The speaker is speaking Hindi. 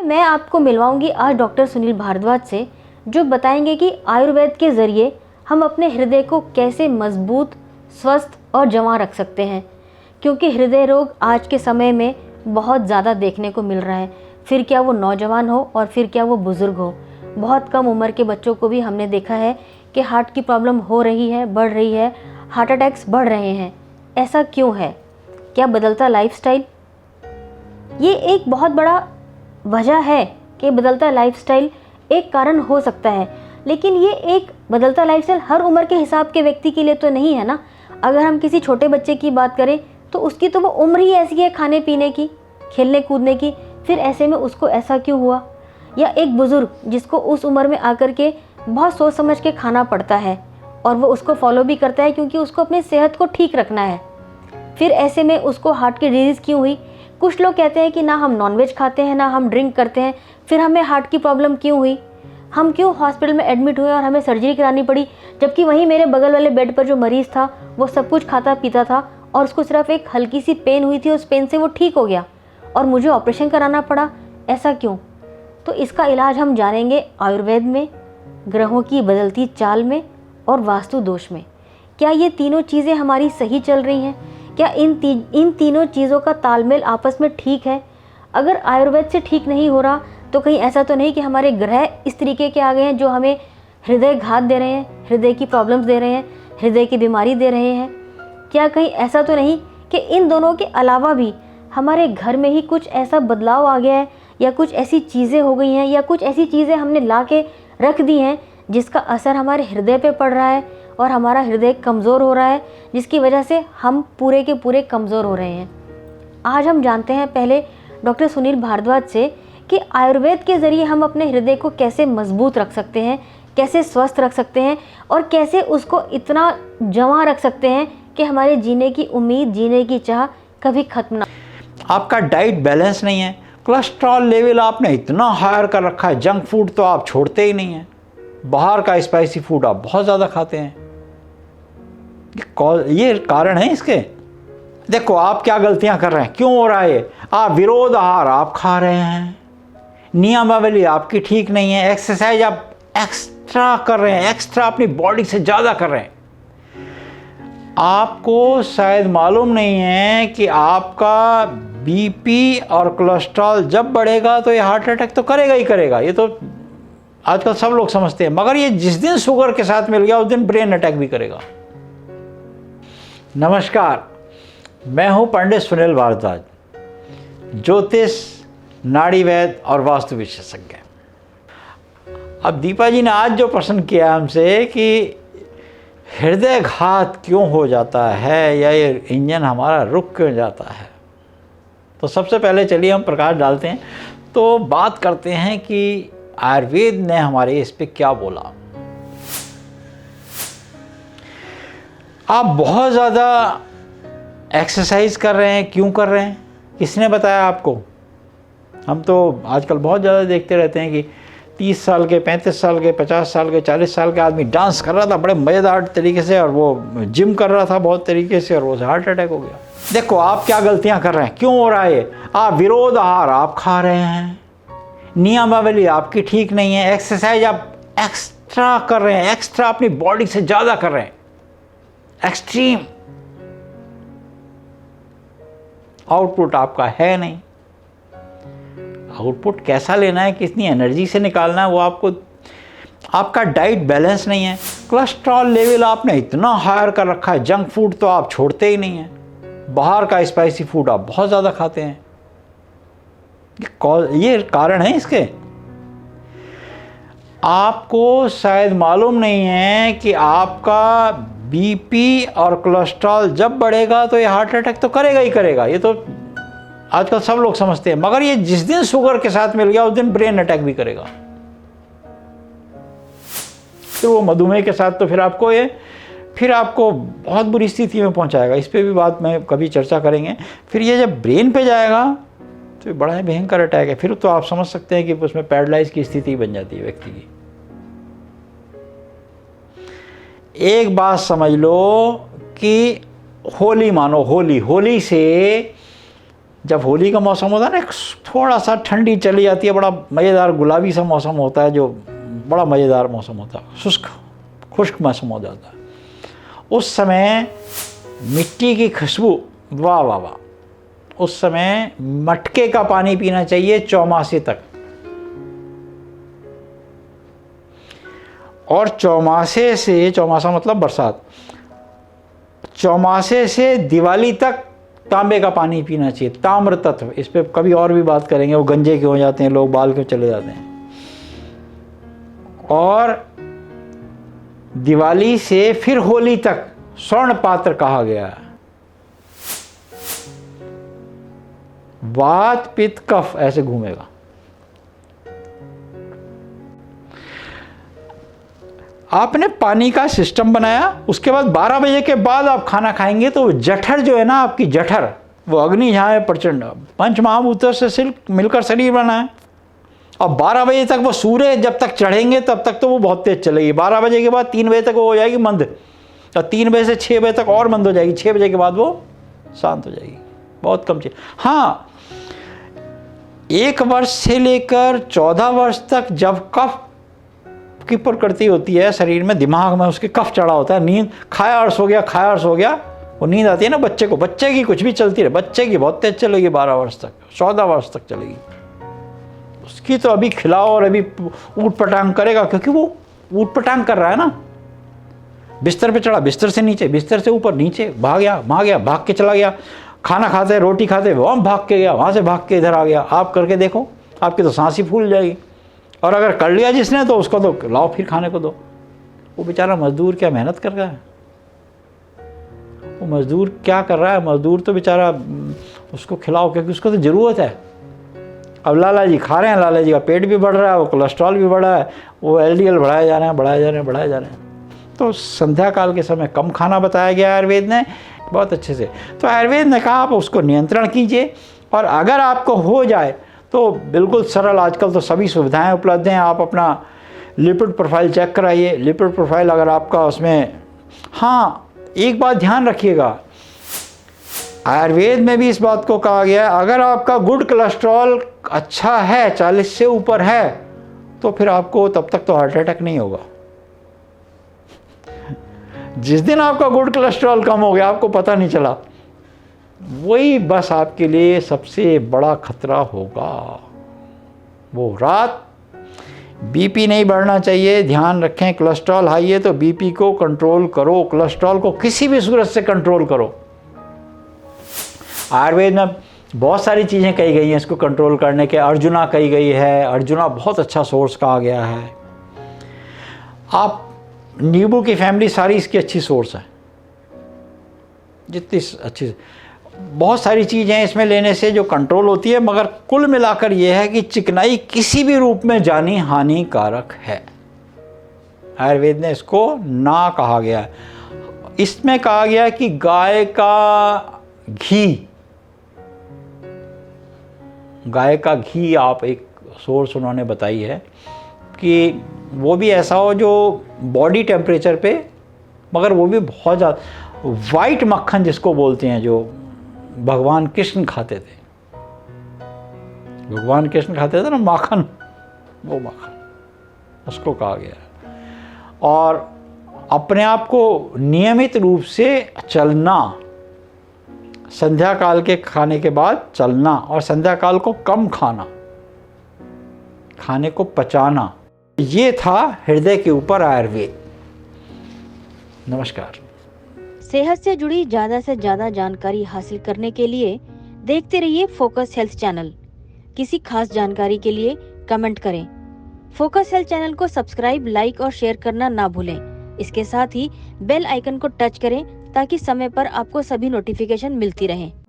मैं आपको मिलवाऊंगी आज डॉक्टर सुनील भारद्वाज से, जो बताएंगे कि आयुर्वेद के ज़रिए हम अपने हृदय को कैसे मजबूत, स्वस्थ और जवां रख सकते हैं। क्योंकि हृदय रोग आज के समय में बहुत ज़्यादा देखने को मिल रहा है, फिर क्या वो नौजवान हो और फिर क्या वो बुज़ुर्ग हो। बहुत कम उम्र के बच्चों को भी हमने देखा है कि हार्ट की प्रॉब्लम हो रही है, बढ़ रही है, हार्ट अटैक्स बढ़ रहे हैं। ऐसा क्यों है? क्या बदलता लाइफस्टाइल ये एक बहुत बड़ा वजह है कि बदलता लाइफस्टाइल एक कारण हो सकता है, लेकिन ये एक बदलता लाइफस्टाइल हर उम्र के हिसाब के व्यक्ति के लिए तो नहीं है ना। अगर हम किसी छोटे बच्चे की बात करें तो उसकी तो वो उम्र ही ऐसी है खाने पीने की, खेलने कूदने की, फिर ऐसे में उसको ऐसा क्यों हुआ। या एक बुज़ुर्ग जिसको उस उम्र में आकर के बहुत सोच समझ के खाना पड़ता है और वो उसको फॉलो भी करता है क्योंकि उसको अपनी सेहत को ठीक रखना है, फिर ऐसे में उसको हार्ट की डिजीज़ क्यों हुई। कुछ लोग कहते हैं कि ना हम नॉनवेज खाते हैं, ना हम ड्रिंक करते हैं, फिर हमें हार्ट की प्रॉब्लम क्यों हुई। हम क्यों हॉस्पिटल में एडमिट हुए और हमें सर्जरी करानी पड़ी, जबकि वहीं मेरे बगल वाले बेड पर जो मरीज़ था वो सब कुछ खाता पीता था और उसको सिर्फ एक हल्की सी पेन हुई थी, उस पेन से वो ठीक हो गया और मुझे ऑपरेशन कराना पड़ा। ऐसा क्यों? तो इसका इलाज हम जानेंगे आयुर्वेद में, ग्रहों की बदलती चाल में और वास्तु दोष में। क्या ये तीनों चीज़ें हमारी सही चल रही हैं? क्या इन तीनों चीज़ों का तालमेल आपस में ठीक है? अगर आयुर्वेद से ठीक नहीं हो रहा तो कहीं ऐसा तो नहीं कि हमारे ग्रह इस तरीके के आ गए हैं जो हमें हृदय घात दे रहे हैं, हृदय की प्रॉब्लम्स दे रहे हैं, हृदय की बीमारी दे रहे हैं। क्या कहीं ऐसा तो नहीं कि इन दोनों के अलावा भी हमारे घर में ही कुछ ऐसा बदलाव आ गया है, या कुछ ऐसी चीज़ें हो गई हैं, या कुछ ऐसी चीज़ें हमने ला के रख दी हैं जिसका असर हमारे हृदय पे पड़ रहा है और हमारा हृदय कमज़ोर हो रहा है, जिसकी वजह से हम पूरे के पूरे कमज़ोर हो रहे हैं। आज हम जानते हैं पहले डॉक्टर सुनील भारद्वाज से कि आयुर्वेद के ज़रिए हम अपने हृदय को कैसे मजबूत रख सकते हैं, कैसे स्वस्थ रख सकते हैं और कैसे उसको इतना जवां रख सकते हैं कि हमारे जीने की उम्मीद, जीने की चाह कभी ख़त्म ना। आपका डाइट बैलेंस नहीं है, कोलेस्ट्रॉल लेवल आपने इतना हायर कर रखा है, जंक फूड तो आप छोड़ते ही नहीं हैं, बाहर का स्पाइसी फूड आप बहुत ज़्यादा खाते हैं। ये कारण है इसके। देखो आप क्या गलतियां कर रहे हैं, क्यों हो रहा है ये। आप विरोध आहार आप खा रहे हैं, नियमावली आपकी ठीक नहीं है, एक्सरसाइज आप एक्स्ट्रा कर रहे हैं, एक्स्ट्रा अपनी बॉडी से ज़्यादा कर रहे हैं। आपको शायद मालूम नहीं है कि आपका बीपी और कोलेस्ट्रॉल जब बढ़ेगा तो ये हार्ट अटैक तो करेगा ही करेगा, ये तो आजकल सब लोग समझते हैं। मगर ये जिस दिन शुगर के साथ मिल गया उस दिन ब्रेन अटैक भी करेगा। नमस्कार, मैं हूं पंडित सुनील भारद्वाज, ज्योतिष, नाड़ी वैद्य और वास्तु विशेषज्ञ। अब दीपा जी ने आज जो प्रश्न किया हमसे कि हृदय घात क्यों हो जाता है या ये इंजन हमारा रुक क्यों जाता है, तो सबसे पहले चलिए हम प्रकाश डालते हैं, तो बात करते हैं कि आयुर्वेद ने हमारे इस पे क्या बोला। आप बहुत ज़्यादा एक्सरसाइज कर रहे हैं, क्यों कर रहे हैं, किसने बताया आपको। हम तो आजकल बहुत ज़्यादा देखते रहते हैं कि 30 साल के, 35 साल के, 50 साल के, 40 साल के आदमी डांस कर रहा था बड़े मज़ेदार तरीके से और वो जिम कर रहा था बहुत तरीके से और वो हार्ट अटैक हो गया। देखो आप क्या गलतियां कर रहे हैं, क्यों हो रहा है ये। आप विरोध आहार आप खा रहे हैं, नियमावली आपकी ठीक नहीं है, एक्सरसाइज आप एक्स्ट्रा कर रहे हैं, एक्स्ट्रा अपनी बॉडी से ज़्यादा कर रहे हैं, एक्सट्रीम। आउटपुट आपका है नहीं। आउटपुट कैसा लेना है, कितनी एनर्जी से निकालना है वो आपको। आपका डाइट बैलेंस नहीं है, कोलेस्ट्रॉल लेवल आपने इतना हायर कर रखा है, जंक फूड तो आप छोड़ते ही नहीं हैं, बाहर का स्पाइसी फूड आप बहुत ज़्यादा खाते हैं। ये कारण है इसके। आपको शायद मालूम नहीं है कि आपका बीपी और कोलेस्ट्रॉल जब बढ़ेगा तो ये हार्ट अटैक तो करेगा ही करेगा, ये तो आजकल सब लोग समझते हैं। मगर ये जिस दिन शुगर के साथ मिल गया उस दिन ब्रेन अटैक भी करेगा। फिर वो मधुमेह के साथ तो फिर आपको बहुत बुरी स्थिति में पहुंचाएगा। इस पे भी बात मैं कभी चर्चा करेंगे। फिर ये जब ब्रेन पे जाएगा तो बड़ा ही भयंकर अटैक है। फिर तो आप समझ सकते हैं कि उसमें पैरालाइज की स्थिति बन जाती है व्यक्ति की। एक बात समझ लो कि होली मानो, होली से जब होली का मौसम होता है ना, एक थोड़ा सा ठंडी चली जाती है, बड़ा मज़ेदार गुलाबी सा मौसम होता है, जो बड़ा मज़ेदार मौसम होता है, खुश्क मौसम हो जाता है। उस समय मिट्टी की खुशबू, वाह वाह वाह, उस समय मटके का पानी पीना चाहिए चौमासे तक। और चौमासे से, चौमासा मतलब बरसात, चौमासे से दिवाली तक तांबे का पानी पीना चाहिए, ताम्र तत्व। इस पे कभी और भी बात करेंगे, वो गंजे के हो जाते हैं लोग, बाल के चले जाते हैं। और दिवाली से फिर होली तक स्वर्ण पात्र कहा गया है। वात पित्त कफ ऐसे घूमेगा। आपने पानी का सिस्टम बनाया, उसके बाद 12 बजे के बाद आप खाना खाएंगे तो जठर जो है ना, आपकी जठर, वो अग्नि जहाँ है प्रचंड, पंच महाभूतों से मिलकर शरीर बना है। और 12 बजे तक वो सूर्य जब तक चढ़ेंगे तब तक तो वो बहुत तेज चलेगी। 12 बजे के बाद 3 बजे तक वो हो जाएगी मंद, और 3 बजे से 6 बजे तक और मंद हो जाएगी, 6 बजे के बाद वो शांत हो जाएगी। बहुत कम चीज। हाँ, 1 वर्ष से लेकर 14 वर्ष तक जब कफ की प्रकृति होती है शरीर में, दिमाग में उसके कफ चढ़ा होता है, नींद, खाया और सो गया, खाया और सो गया, वो नींद आती है ना बच्चे को, बच्चे की कुछ भी चलती रहे, बच्चे की बहुत तेज चलेगी 12 वर्ष तक, 14 वर्ष तक चलेगी। उसकी तो अभी खिलाओ और अभी ऊट पटांग करेगा, क्योंकि वो ऊट पटांग कर रहा है ना। बिस्तर पे चढ़ा, बिस्तर से नीचे, बिस्तर से ऊपर, नीचे, भाग के चला गया, खाना खाते रोटी खाते वहाँ भाग के गया, वहाँ से भाग के इधर आ गया। आप करके देखो, आपकी तो सांस ही फूल जाएगी। और अगर कर लिया जिसने तो उसको तो लाओ फिर खाने को दो। वो बेचारा मजदूर क्या मेहनत कर रहा है, वो मजदूर क्या कर रहा है, मजदूर तो बेचारा उसको खिलाओ, क्योंकि उसको तो ज़रूरत है। अब लाला जी खा रहे हैं, लाला जी का पेट भी बढ़ रहा है, वो कोलेस्ट्रॉल भी बढ़ा है, वो LDL बढ़ाए जा रहे हैं। तो संध्या काल के समय कम खाना बताया गया आयुर्वेद ने बहुत अच्छे से। तो आयुर्वेद ने कहा आप उसको नियंत्रण कीजिए, और अगर आपको हो जाए तो बिल्कुल सरल, आजकल तो सभी सुविधाएं उपलब्ध हैं। आप अपना लिपिड प्रोफाइल चेक कराइए। लिपिड प्रोफाइल अगर आपका उसमें, हाँ एक बात ध्यान रखिएगा, आयुर्वेद में भी इस बात को कहा गया है, अगर आपका गुड कोलेस्ट्रॉल अच्छा है, 40 से ऊपर है, तो फिर आपको तब तक तो हार्ट अटैक नहीं होगा। जिस दिन आपका गुड कोलेस्ट्रॉल कम हो गया, आपको पता नहीं चला, वही बस आपके लिए सबसे बड़ा खतरा होगा। वो रात बीपी नहीं बढ़ना चाहिए, ध्यान रखें। कोलेस्ट्रॉल हाई है तो बीपी को कंट्रोल करो, कोलेस्ट्रॉल को किसी भी सूरत से कंट्रोल करो। आयुर्वेद में बहुत सारी चीज़ें कही गई हैं इसको कंट्रोल करने के। अर्जुना कही गई है, अर्जुना बहुत अच्छा सोर्स कहा गया है। आप नींबू की फैमिली सारी इसकी अच्छी सोर्स है, जितनी अच्छी, बहुत सारी चीज़ें इसमें लेने से जो कंट्रोल होती है। मगर कुल मिलाकर यह है कि चिकनाई किसी भी रूप में जानी हानिकारक है। आयुर्वेद ने इसको ना कहा गया है। इसमें कहा गया है कि गाय का घी आप एक सोर्स उन्होंने बताई है कि वो भी ऐसा हो जो बॉडी टेम्परेचर पे, मगर वो भी बहुत ज़्यादा, वाइट मक्खन जिसको बोलते हैं, जो भगवान कृष्ण खाते थे, भगवान कृष्ण खाते थे ना माखन, वो माखन उसको कहा गया है। और अपने आप को नियमित रूप से चलना, संध्या काल के खाने के बाद चलना, और संध्या काल को कम खाना, खाने को पचाना। ये था हृदय के ऊपर आयुर्वेद। नमस्कार। सेहत से जुड़ी ज़्यादा से ज़्यादा जानकारी हासिल करने के लिए देखते रहिए फोकस हेल्थ चैनल। किसी खास जानकारी के लिए कमेंट करें। फोकस हेल्थ चैनल को सब्सक्राइब, लाइक और शेयर करना ना भूलें। इसके साथ ही बेल आइकन को टच करें ताकि समय पर आपको सभी नोटिफिकेशन मिलती रहें।